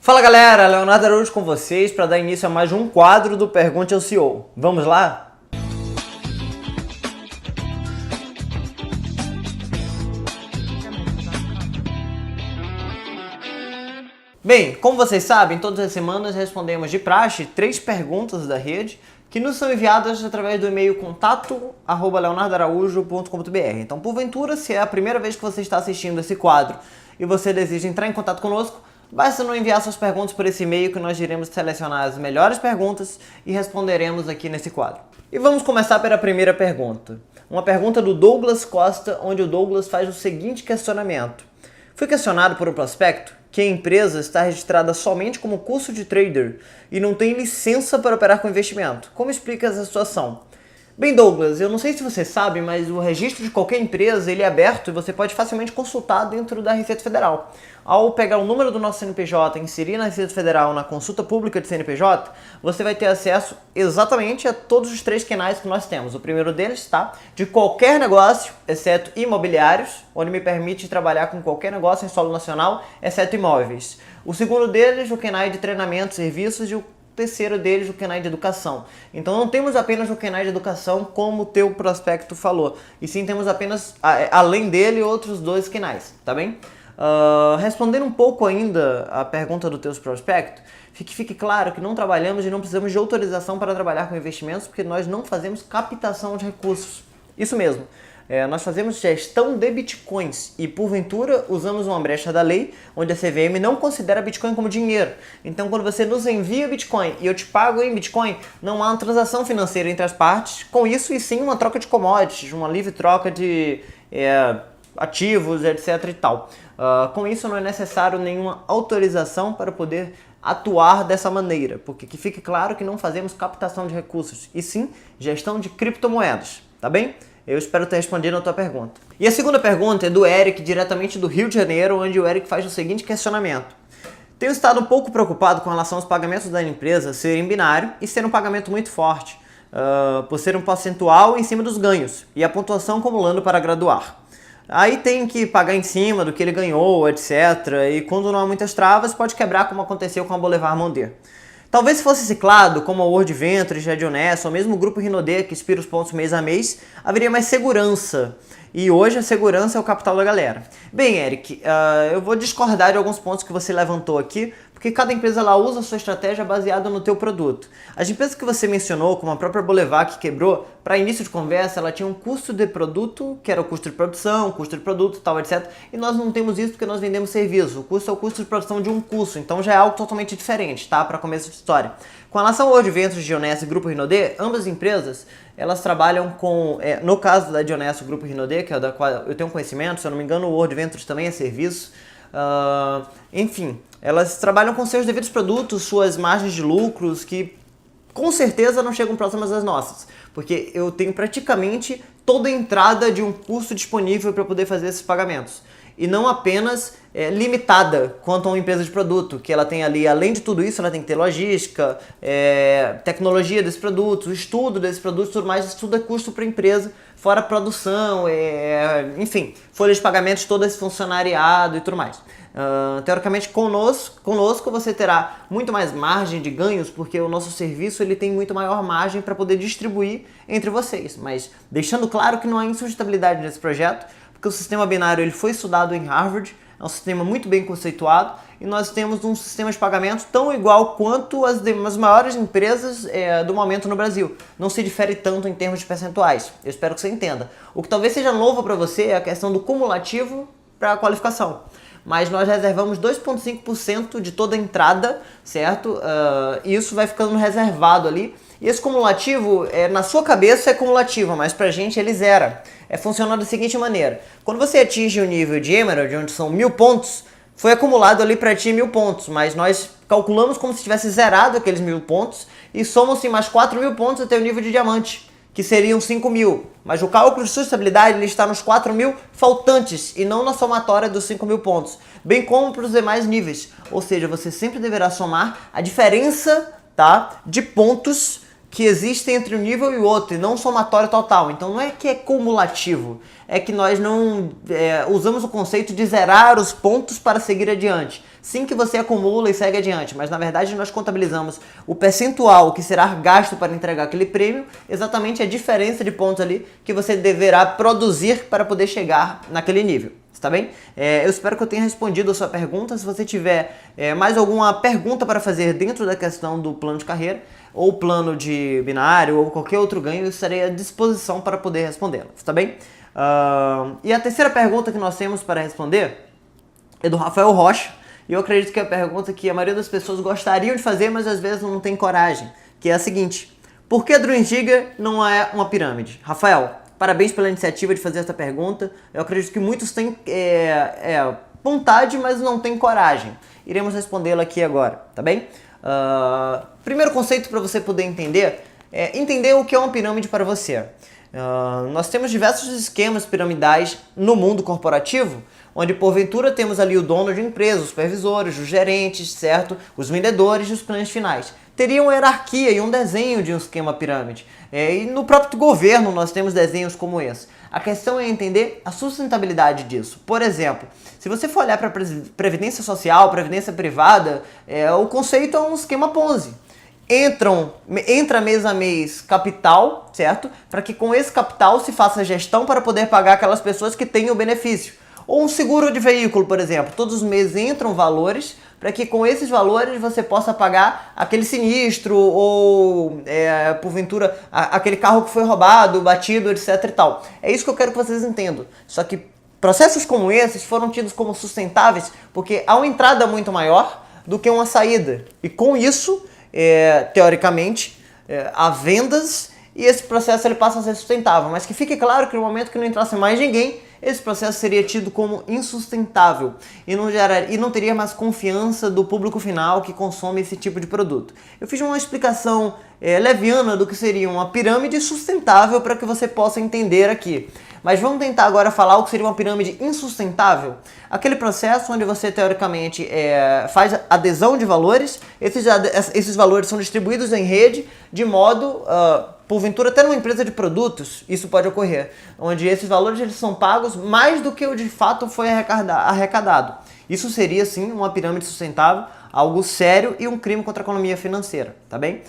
Fala galera, Leonardo Araújo com vocês para dar início a mais um quadro do Pergunte ao CEO. Vamos lá? Bem, como vocês sabem, todas as semanas respondemos de praxe 3 perguntas da rede que nos são enviadas através do e-mail contato@leonardoaraújo.com.br. Então, porventura, se é a primeira vez que você está assistindo esse quadro e você deseja entrar em contato conosco, basta nos enviar suas perguntas por esse e-mail que nós iremos selecionar as melhores perguntas e responderemos aqui nesse quadro. E vamos começar pela primeira pergunta. Uma pergunta do Douglas Costa, onde o Douglas faz o seguinte questionamento. Fui questionado por um prospecto que a empresa está registrada somente como curso de trader e não tem licença para operar com investimento. Como explica essa situação? Bem, Douglas, eu não sei se você sabe, mas o registro de qualquer empresa ele é aberto e você pode facilmente consultar dentro da Receita Federal. Ao pegar o número do nosso CNPJ e inserir na Receita Federal na consulta pública de CNPJ, você vai ter acesso exatamente a todos os 3 canais que nós temos. O primeiro deles, tá? De qualquer negócio, exceto imobiliários, onde me permite trabalhar com qualquer negócio em solo nacional, exceto imóveis. O segundo deles, o canal de treinamento, serviços e o terceiro deles, o canal de educação. Então não temos apenas o canal de educação como o teu prospecto falou, e sim temos apenas, além dele, outros 2 canais, tá bem? Respondendo um pouco ainda a pergunta do teu prospecto, fique claro que não trabalhamos e não precisamos de autorização para trabalhar com investimentos, porque nós não fazemos captação de recursos. Isso mesmo. Nós fazemos gestão de bitcoins e, porventura, usamos uma brecha da lei onde a CVM não considera Bitcoin como dinheiro. Então, quando você nos envia Bitcoin e eu te pago em Bitcoin, não há uma transação financeira entre as partes, com isso e sim uma troca de commodities, uma livre troca de ativos, etc. e tal. Com isso, não é necessário nenhuma autorização para poder atuar dessa maneira, porque que fique claro que não fazemos captação de recursos, e sim gestão de criptomoedas, tá bem? Eu espero ter respondido a tua pergunta. E a segunda pergunta é do Eric, diretamente do Rio de Janeiro, onde o Eric faz o seguinte questionamento. Tenho estado um pouco preocupado com relação aos pagamentos da empresa serem binário e ser um pagamento muito forte, por ser um percentual em cima dos ganhos e a pontuação acumulando para graduar. Aí tem que pagar em cima do que ele ganhou, etc. E quando não há muitas travas, pode quebrar como aconteceu com a Boulevard Mondê. Talvez se fosse ciclado, como a World Ventures, a Dionessa, ou mesmo o grupo Rinode, que expira os pontos mês a mês, haveria mais segurança. E hoje a segurança é o capital da galera. Bem, Eric, eu vou discordar de alguns pontos que você levantou aqui, porque cada empresa lá usa a sua estratégia baseada no teu produto. As empresas que você mencionou, como a própria Boulevard que quebrou, para início de conversa, ela tinha um custo de produto, que era o custo de produção, custo de produto, tal, etc. E nós não temos isso porque nós vendemos serviço. O custo é o custo de produção de um curso, então já é algo totalmente diferente, tá? Para começo de história. Com relação ao World Ventures, Dionessa e Grupo Rinode, ambas empresas, elas trabalham com, no caso da Dionessa, o Grupo Rinode, que é da qual eu tenho conhecimento, se eu não me engano, o World Ventures também é serviço. Enfim, elas trabalham com seus devidos produtos, suas margens de lucros, que com certeza não chegam próximas das nossas, porque eu tenho praticamente toda a entrada de um curso disponível para poder fazer esses pagamentos. E não apenas limitada quanto a uma empresa de produto, que ela tem ali, além de tudo isso, ela tem que ter logística, tecnologia desses produtos, o estudo desses produtos, tudo mais, isso tudo é custo para a empresa, fora a produção, enfim, folha de pagamentos, todo esse funcionariado e tudo mais. Teoricamente, conosco você terá muito mais margem de ganhos, porque o nosso serviço ele tem muito maior margem para poder distribuir entre vocês, mas deixando claro que não há insustentabilidade nesse projeto, porque o sistema binário ele foi estudado em Harvard, é um sistema muito bem conceituado e nós temos um sistema de pagamento tão igual quanto as maiores empresas do momento no Brasil. Não se difere tanto em termos de percentuais, eu espero que você entenda. O que talvez seja novo para você é a questão do cumulativo para a qualificação. Mas nós reservamos 2,5% de toda a entrada, certo? E isso vai ficando reservado ali. E esse cumulativo, na sua cabeça é cumulativo, mas pra gente ele zera. Funciona da seguinte maneira. Quando você atinge o nível de Emerald, onde são 1000 pontos, foi acumulado ali pra ti 1000 pontos, mas nós calculamos como se tivesse zerado aqueles 1000 pontos e somam-se mais 4.000 pontos até o nível de diamante, que seriam 5.000. Mas o cálculo de sustentabilidade ele está nos 4.000 faltantes e não na somatória dos 5.000 pontos, bem como para os demais níveis. Ou seja, você sempre deverá somar a diferença, tá, de pontos que existem entre um nível e o outro, e não somatório total. Então não é que é cumulativo, é que nós não usamos o conceito de zerar os pontos para seguir adiante. sim que você acumula e segue adiante, mas na verdade nós contabilizamos o percentual que será gasto para entregar aquele prêmio, exatamente a diferença de pontos ali que você deverá produzir para poder chegar naquele nível. Tá bem? Eu espero que eu tenha respondido a sua pergunta. Se você tiver mais alguma pergunta para fazer dentro da questão do plano de carreira, ou plano de binário, ou qualquer outro ganho, eu estarei à disposição para poder respondê-la. Tá bem? E a terceira pergunta que nós temos para responder é do Rafael Rocha. E eu acredito que é a pergunta que a maioria das pessoas gostariam de fazer, mas às vezes não tem coragem. Que é a seguinte: por que a Dream Giga não é uma pirâmide? Rafael, parabéns pela iniciativa de fazer essa pergunta. Eu acredito que muitos têm vontade, mas não têm coragem. Iremos respondê-la aqui agora, tá bem? Primeiro conceito para você poder entender é entender o que é uma pirâmide para você. Nós temos diversos esquemas piramidais no mundo corporativo, onde porventura temos ali o dono de empresa, os supervisores, os gerentes, certo? Os vendedores e os clientes finais. Teria uma hierarquia e um desenho de um esquema pirâmide. E no próprio governo nós temos desenhos como esse. A questão é entender a sustentabilidade disso. Por exemplo, se você for olhar para previdência social, previdência privada, o conceito é um esquema Ponzi. Entra mês a mês capital, certo? Para que com esse capital se faça gestão para poder pagar aquelas pessoas que têm o benefício. Ou um seguro de veículo, por exemplo. Todos os meses entram valores para que com esses valores você possa pagar aquele sinistro ou, porventura, aquele carro que foi roubado, batido, etc e tal. É isso que eu quero que vocês entendam. Só que processos como esses foram tidos como sustentáveis porque há uma entrada muito maior do que uma saída. E com isso, teoricamente, há vendas e esse processo ele passa a ser sustentável. Mas que fique claro que no momento que não entrasse mais ninguém, esse processo seria tido como insustentável e não teria mais confiança do público final que consome esse tipo de produto. Eu fiz uma explicação leviana do que seria uma pirâmide sustentável para que você possa entender aqui. Mas vamos tentar agora falar o que seria uma pirâmide insustentável. Aquele processo onde você, teoricamente, faz adesão de valores, esses valores são distribuídos em rede, de modo, porventura, até numa empresa de produtos, isso pode ocorrer, onde esses valores eles são pagos mais do que o de fato foi arrecadado. Isso seria, sim, uma pirâmide sustentável, algo sério e um crime contra a economia financeira, tá bem?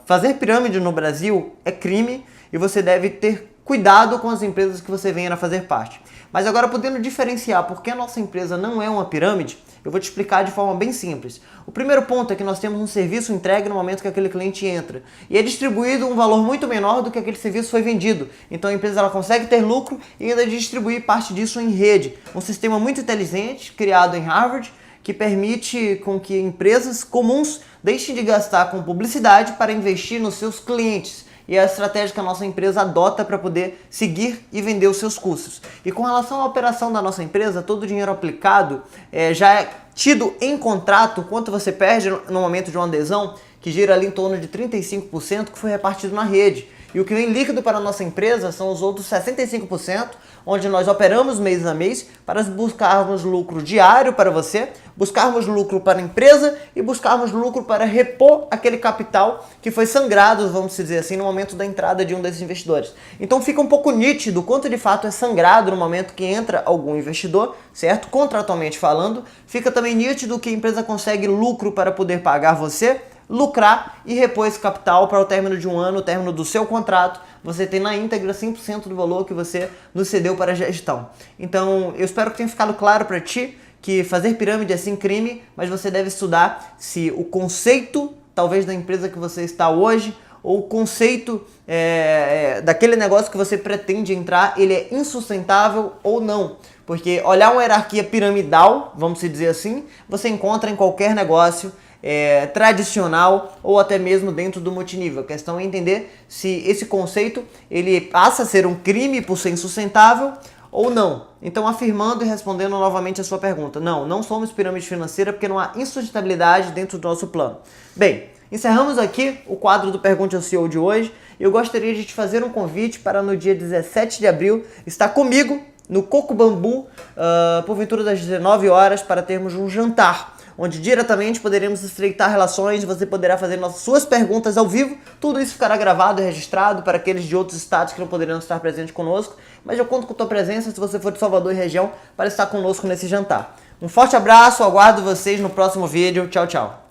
Fazer pirâmide no Brasil é crime e você deve ter cuidado com as empresas que você venha a fazer parte. Mas agora, podendo diferenciar por que a nossa empresa não é uma pirâmide, eu vou te explicar de forma bem simples. O primeiro ponto é que nós temos um serviço entregue no momento que aquele cliente entra. E é distribuído um valor muito menor do que aquele serviço foi vendido. Então a empresa ela consegue ter lucro e ainda distribuir parte disso em rede. Um sistema muito inteligente, criado em Harvard, que permite com que empresas comuns deixem de gastar com publicidade para investir nos seus clientes. E é a estratégia que a nossa empresa adota para poder seguir e vender os seus custos. E com relação à operação da nossa empresa, todo o dinheiro aplicado já é tido em contrato quanto você perde no momento de uma adesão, que gira ali em torno de 35%, que foi repartido na rede. E o que vem líquido para a nossa empresa são os outros 65%, onde nós operamos mês a mês para buscarmos lucro diário para você, buscarmos lucro para a empresa e buscarmos lucro para repor aquele capital que foi sangrado, vamos dizer assim, no momento da entrada de um desses investidores. Então fica um pouco nítido quanto de fato é sangrado no momento que entra algum investidor, certo? Contratualmente falando, fica também nítido que a empresa consegue lucro para poder pagar você, lucrar e repor esse capital para o término de um ano, o término do seu contrato, você tem na íntegra 100% do valor que você nos cedeu para a gestão. Então, eu espero que tenha ficado claro para ti que fazer pirâmide é sim crime, mas você deve estudar se o conceito, talvez da empresa que você está hoje, ou o conceito daquele negócio que você pretende entrar, ele é insustentável ou não. Porque olhar uma hierarquia piramidal, vamos dizer assim, você encontra em qualquer negócio tradicional ou até mesmo dentro do multinível. A questão é entender se esse conceito ele passa a ser um crime por ser insustentável ou não. Então, afirmando e respondendo novamente a sua pergunta, não somos pirâmide financeira porque não há insustentabilidade dentro do nosso plano. Bem, encerramos aqui o quadro do Pergunte ao CEO de hoje. Eu gostaria de te fazer um convite para no dia 17 de abril estar comigo no Coco Bambu, porventura das 19 horas, para termos um jantar, onde diretamente poderemos estreitar relações, você poderá fazer suas perguntas ao vivo, tudo isso ficará gravado e registrado para aqueles de outros estados que não poderão estar presentes conosco, mas eu conto com a tua presença se você for de Salvador e região para estar conosco nesse jantar. Um forte abraço, aguardo vocês no próximo vídeo. Tchau, tchau.